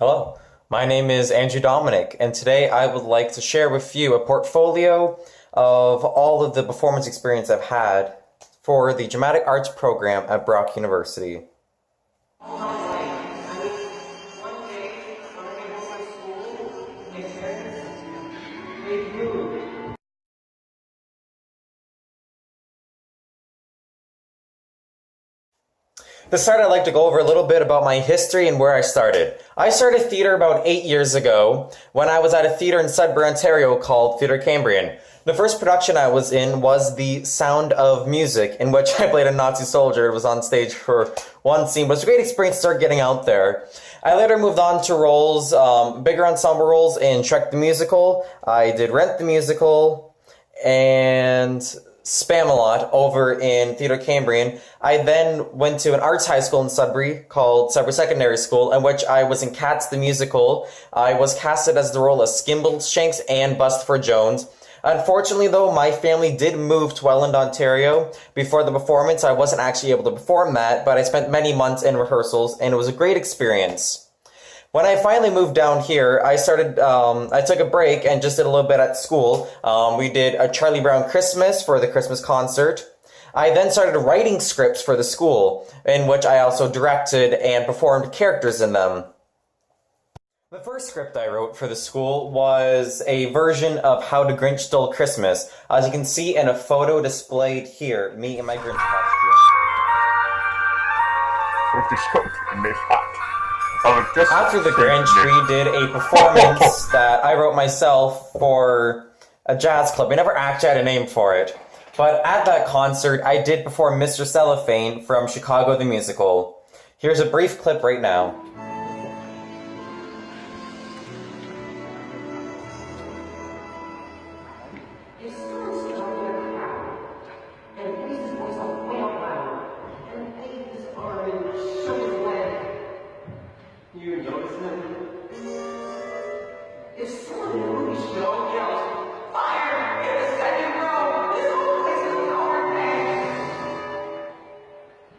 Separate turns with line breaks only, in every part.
Hello, my name is Andrew Dominic, and today I would like to share with you a portfolio of all of the performance experience I've had for the Dramatic Arts program at Brock University. To start, I'd like to go over a little bit about my history and where I started. I started theater about 8 years ago when I was at a theater in Sudbury, Ontario called Theatre Cambrian. The first production I was in was The Sound of Music, in which I played a Nazi soldier. It was on stage for one scene, but it was a great experience to start getting out there. I later moved on to roles, bigger ensemble roles in Shrek the Musical. I did Rent the Musical, and Spam-A-Lot over in Theatre Cambrian. I then went to an arts high school in Sudbury called Sudbury Secondary School, in which I was in Cats the Musical. I was casted as the role of Skimbleshanks and Bustopher Jones. Unfortunately, though, my family did move to Welland, Ontario before the performance. I wasn't actually able to perform that, but I spent many months in rehearsals, and it was a great experience. When I finally moved down here, I took a break and just did a little bit at school. We did a Charlie Brown Christmas for the Christmas concert. I then started writing scripts for the school, in which I also directed and performed characters in them. The first script I wrote for the school was a version of How the Grinch Stole Christmas. As you can see in a photo displayed here, me in my Grinch costume.
With the scope in this hat.
After The Grinch, we did a performance that I wrote myself for a jazz club. I never actually had a name for it. But at that concert, I did perform Mr. Cellophane from Chicago the Musical. Here's a brief clip right now.
You notice him? If someone in the movie show yells, "Fire! In the second row! This whole place is in our hands!"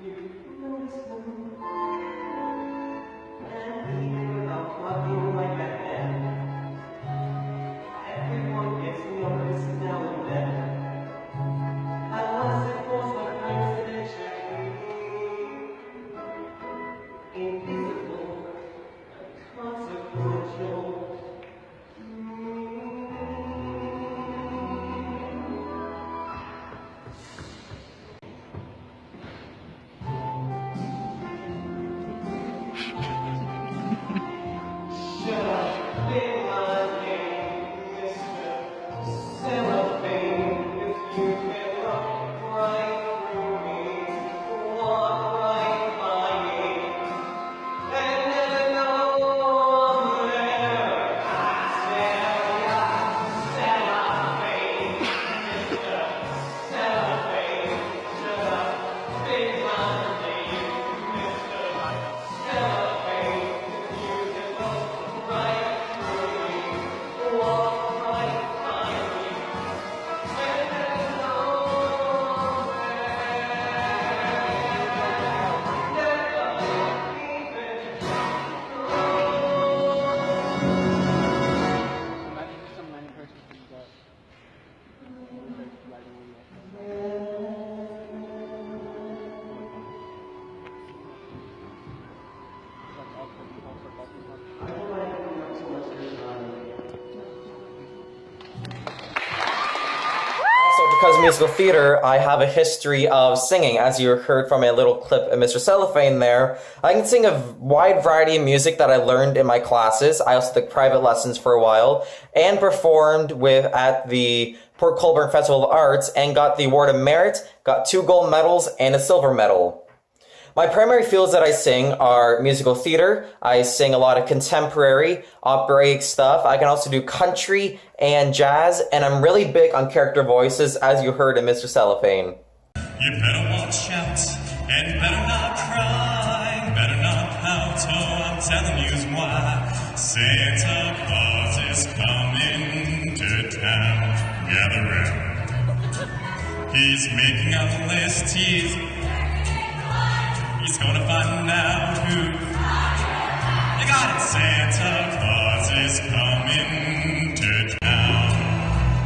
You notice him? And even without plugging like a hand, everyone gets noticed now and then. Unless it was the coincidence, invisible. Consequential. Should have been my name, Mr. Cellophane, if you can look right through me, walk right by me, and never know where I stand. Cellophane, Mr. Cellophane, should have been my name, Mr. Cellophane, if you can look right through me, walk right by me, and never know
Also, because of musical theater, I have a history of singing. As you heard from a little clip of Mr. Cellophane there, I can sing a wide variety of music that I learned in my classes. I also took private lessons for a while and performed at the Port Colborne Festival of Arts and got the Award of Merit, got 2 gold medals and a silver medal. My primary fields that I sing are musical theater. I sing a lot of contemporary, operatic stuff. I can also do country and jazz, and I'm really big on character voices, as you heard in Mr. Cellophane.
You better watch out, and better not cry, better not pout, oh, I'm telling you why. Santa Claus is coming to town, gather round. He's making a list, he's gonna find out who. You got it. Santa Claus is coming to town.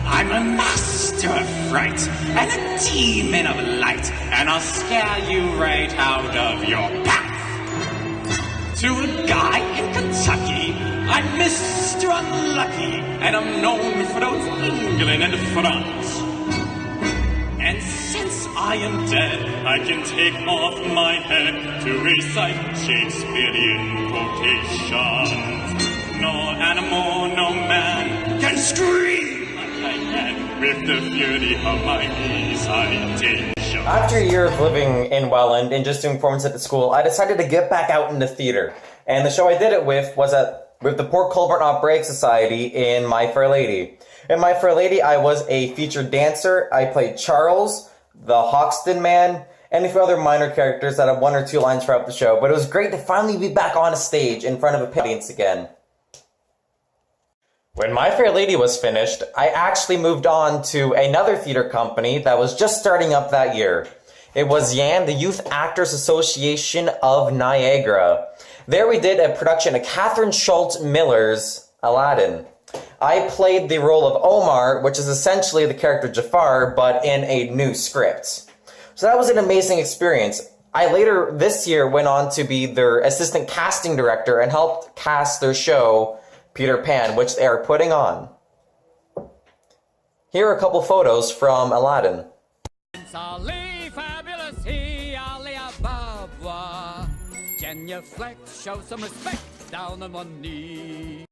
I'm a master of fright and a demon of light, and I'll scare you right out of your path. To a guy in Kentucky, I'm Mr. Unlucky, and I'm known for those England and France. And since I am dead, I can take off my head to recite Shakespearean quotations. No animal, no man can scream like I can with the fury of my recitation.
After a year of living in Welland and just doing performances at the school, I decided to get back out into theater. And the show I did it with was with the Port Colborne Operatic Society in My Fair Lady. In My Fair Lady, I was a featured dancer. I played Charles, the Hoxton Man, and a few other minor characters that had one or two lines throughout the show. But it was great to finally be back on a stage in front of a audience again. When My Fair Lady was finished, I actually moved on to another theater company that was just starting up that year. It was YAN, the Youth Actors Association of Niagara. There we did a production of Catherine Schultz Miller's Aladdin. I played the role of Omar, which is essentially the character Jafar, but in a new script. So that was an amazing experience. I later, this year, went on to be their assistant casting director and helped cast their show, Peter Pan, which they are putting on. Here are a couple photos from Aladdin.
Show some respect down on one knee.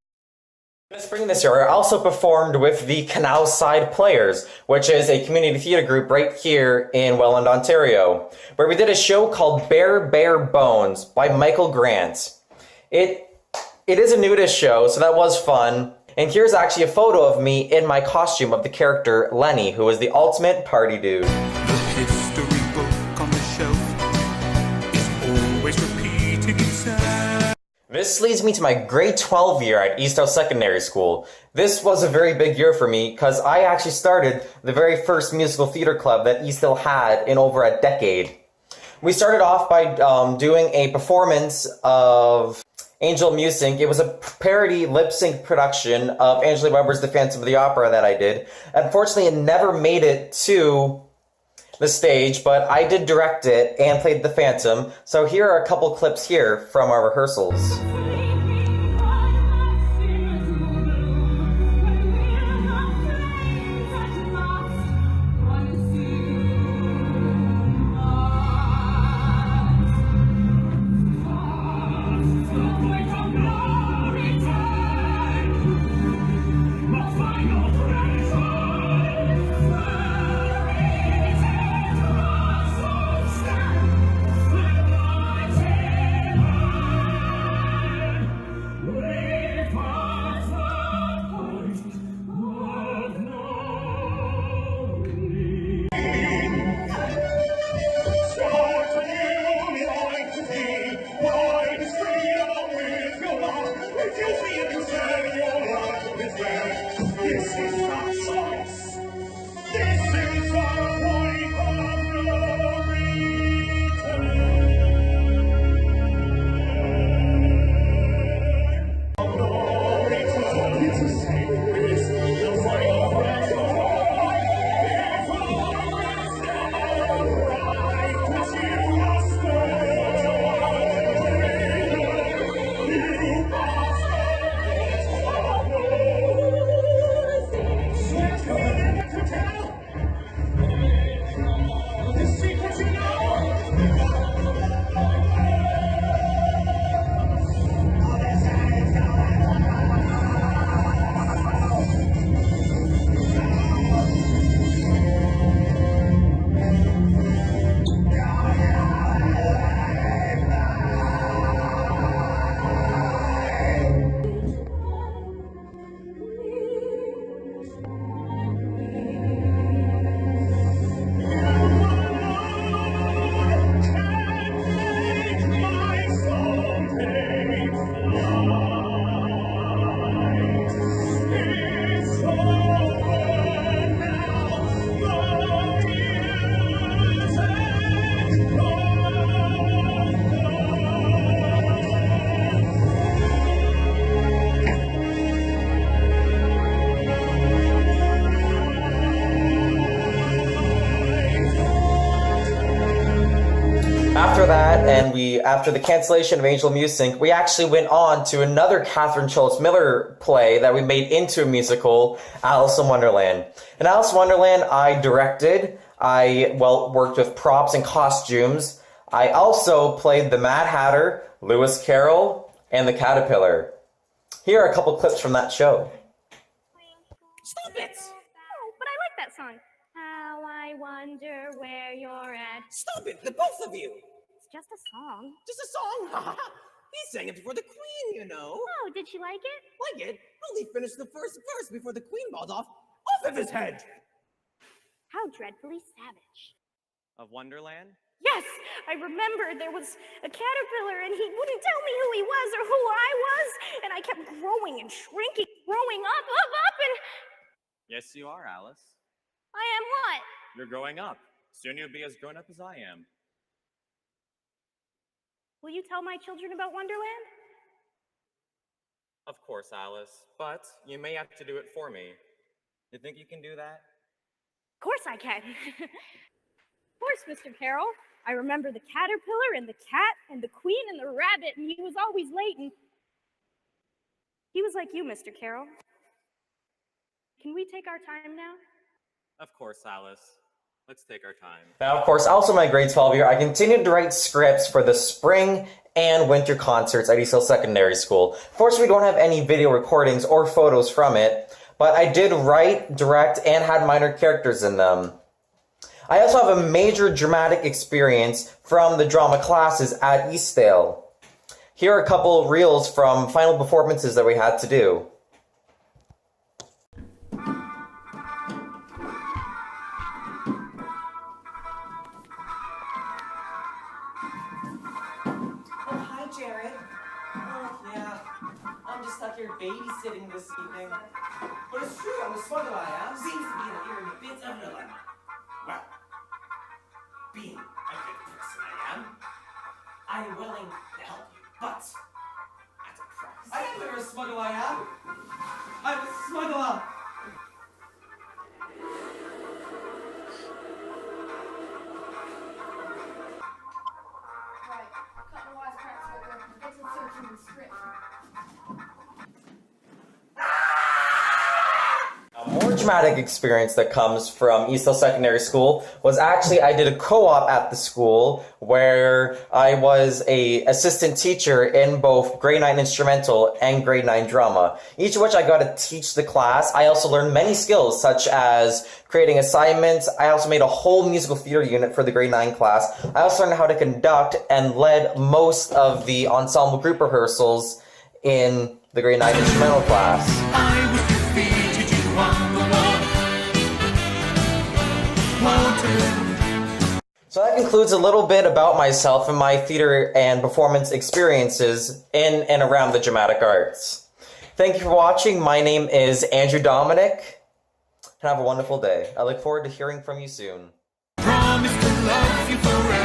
In the spring this year, I also performed with the Canal Side Players, which is a community theater group right here in Welland, Ontario, where we did a show called Bare Bones by Michael Grant. It is a nudist show, so that was fun. And here's actually a photo of me in my costume of the character Lenny, who is the ultimate party dude.
The history book on the shelf is always repeating itself.
This leads me to my grade 12 year at East House Secondary School. This was a very big year for me because I actually started the very first musical theater club that East Hill had in over a decade. We started off by doing a performance of Angel Musing. It was a parody lip-sync production of Angela Weber's The Phantom of the Opera that I did. Unfortunately, it never made it to the stage, but I did direct it and played the Phantom. So here are a couple clips here from our rehearsals. and after the cancellation of Angel Music, we actually went on to another Catherine Schultz Miller play that we made into a musical, Alice in Wonderland. In Alice in Wonderland, I directed, worked with props and costumes. I also played the Mad Hatter, Lewis Carroll, and the Caterpillar. Here are a couple clips from that show.
Stop it!
Oh, but I like that song. How I wonder where you're at.
Stop it, the both of you!
It's just a song.
Just a song? He sang it before the Queen, you know.
Oh, did she like it?
Like it? Only finished the first verse before the Queen balled off of his head!
How dreadfully savage.
Of Wonderland?
Yes, I remember there was a caterpillar and he wouldn't tell me who he was or who I was, and I kept growing and shrinking, growing up, and...
Yes, you are, Alice.
I am what?
You're growing up. Soon you'll be as grown up as I am.
Will you tell my children about Wonderland?
Of course, Alice. But you may have to do it for me. You think you can do that?
Of course I can. Of course, Mr. Carroll. I remember the caterpillar and the cat and the queen and the rabbit, and he was always late, and he was like you, Mr. Carroll. Can we take our time now?
Of course, Alice. Let's take our time.
Now, of course, also my grade 12 year, I continued to write scripts for the spring and winter concerts at East Hill Secondary School. Of course, we don't have any video recordings or photos from it, but I did write, direct, and had minor characters in them. I also have a major dramatic experience from the drama classes at Eastdale. Here are a couple reels from final performances that we had to do.
Oh, hi, Jared. Oh, yeah. I'm just stuck here babysitting this evening. But it's true, I'm a smuggler, I am. Seems to be that you're in a bit of a dilemma. Well, being a good person I am, I'm willing to help you, but at a price. I am never a smuggler, I am. I'm a smuggler.
Right, cut the wisecracks, Walker. Get to the searching the script.
A more dramatic experience that comes from East Hill Secondary School was actually I did a co-op at the school where I was a assistant teacher in both grade 9 instrumental and grade 9 drama, each of which I got to teach the class. I also learned many skills such as creating assignments. I also made a whole musical theater unit for the grade 9 class. I also learned how to conduct and led most of the ensemble group rehearsals in the grade 9 instrumental class.
I was defeated, you won the war.
So that concludes a little bit about myself and my theater and performance experiences in and around the dramatic arts. Thank you for watching. My name is Andrew Dominic, and have a wonderful day. I look forward to hearing from you soon.
Promise to love you forever.